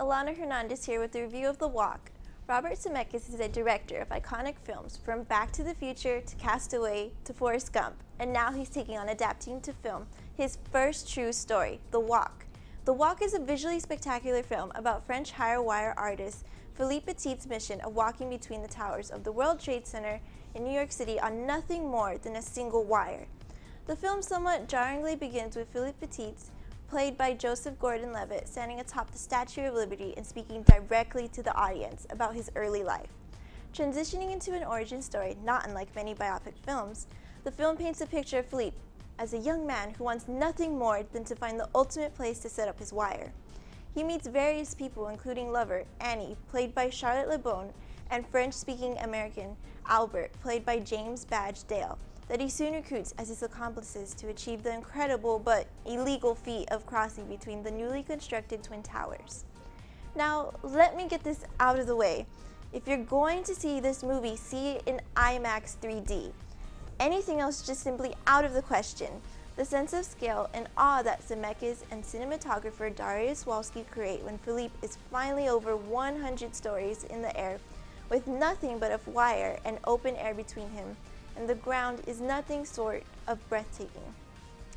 Alana Hernandez here with a review of The Walk. Robert Zemeckis is a director of iconic films from Back to the Future to Castaway to Forrest Gump, and now he's taking on adapting to film his first true story, The Walk. The Walk is a visually spectacular film about French high-wire artist Philippe Petit's mission of walking between the towers of the World Trade Center in New York City on nothing more than a single wire. The film somewhat jarringly begins with Philippe Petit, played by Joseph Gordon-Levitt, standing atop the Statue of Liberty and speaking directly to the audience about his early life. Transitioning into an origin story not unlike many biopic films, the film paints a picture of Philippe as a young man who wants nothing more than to find the ultimate place to set up his wire. He meets various people, including lover Annie, played by Charlotte Le Bon, and French-speaking American Albert, played by James Badge Dale, that he soon recruits as his accomplices to achieve the incredible but illegal feat of crossing between the newly constructed Twin Towers. Now, let me get this out of the way. If you're going to see this movie, see it in IMAX 3D. Anything else is just simply out of the question. The sense of scale and awe that Zemeckis and cinematographer Dariusz Wolski create when Philippe is finally over 100 stories in the air with nothing but a wire and open air between him and the ground is nothing short of breathtaking.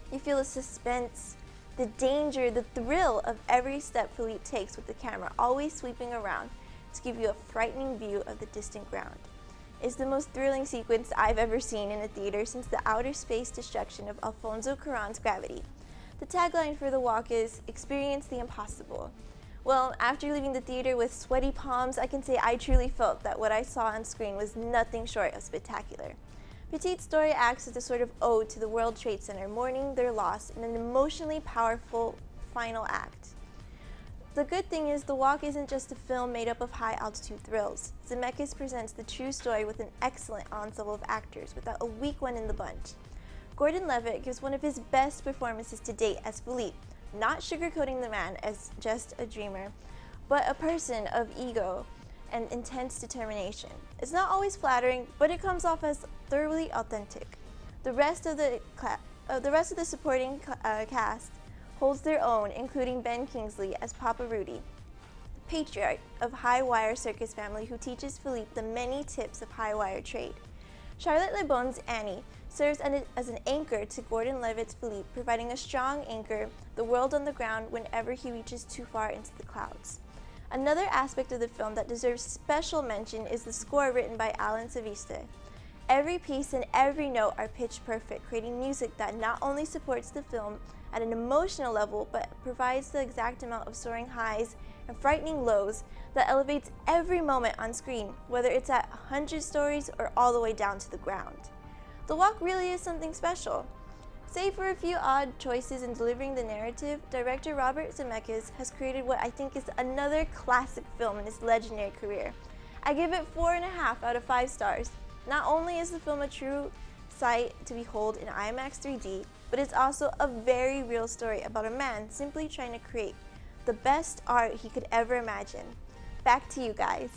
You feel the suspense, the danger, the thrill of every step Philippe takes with the camera always sweeping around to give you a frightening view of the distant ground. It's the most thrilling sequence I've ever seen in a theater since the outer space destruction of Alfonso Cuarón's Gravity. The tagline for The Walk is, "Experience the impossible." Well, after leaving the theater with sweaty palms, I can say I truly felt that what I saw on screen was nothing short of spectacular. Petit's story acts as a sort of ode to the World Trade Center mourning their loss in an emotionally powerful final act. The good thing is The Walk isn't just a film made up of high-altitude thrills. Zemeckis presents the true story with an excellent ensemble of actors without a weak one in the bunch. Gordon-Levitt gives one of his best performances to date as Philippe, not sugarcoating the man as just a dreamer, but a person of ego and intense determination. It's not always flattering, but it comes off as thoroughly authentic. The rest of the supporting cast holds their own, including Ben Kingsley as Papa Rudy, the patriarch of high-wire circus family who teaches Philippe the many tips of high-wire trade. Charlotte Le Bon's Annie serves as an anchor to Gordon-Levitt's Philippe, providing a strong anchor, the world on the ground whenever he reaches too far into the clouds. Another aspect of the film that deserves special mention is the score written by Alan Silvestre. Every piece and every note are pitch perfect, creating music that not only supports the film at an emotional level, but provides the exact amount of soaring highs and frightening lows that elevates every moment on screen, whether it's at 100 stories or all the way down to the ground. The Walk really is something special. Save for a few odd choices in delivering the narrative, director Robert Zemeckis has created what I think is another classic film in his legendary career. I give it 4.5 out of 5 stars. Not only is the film a true sight to behold in IMAX 3D, but it's also a very real story about a man simply trying to create the best art he could ever imagine. Back to you guys.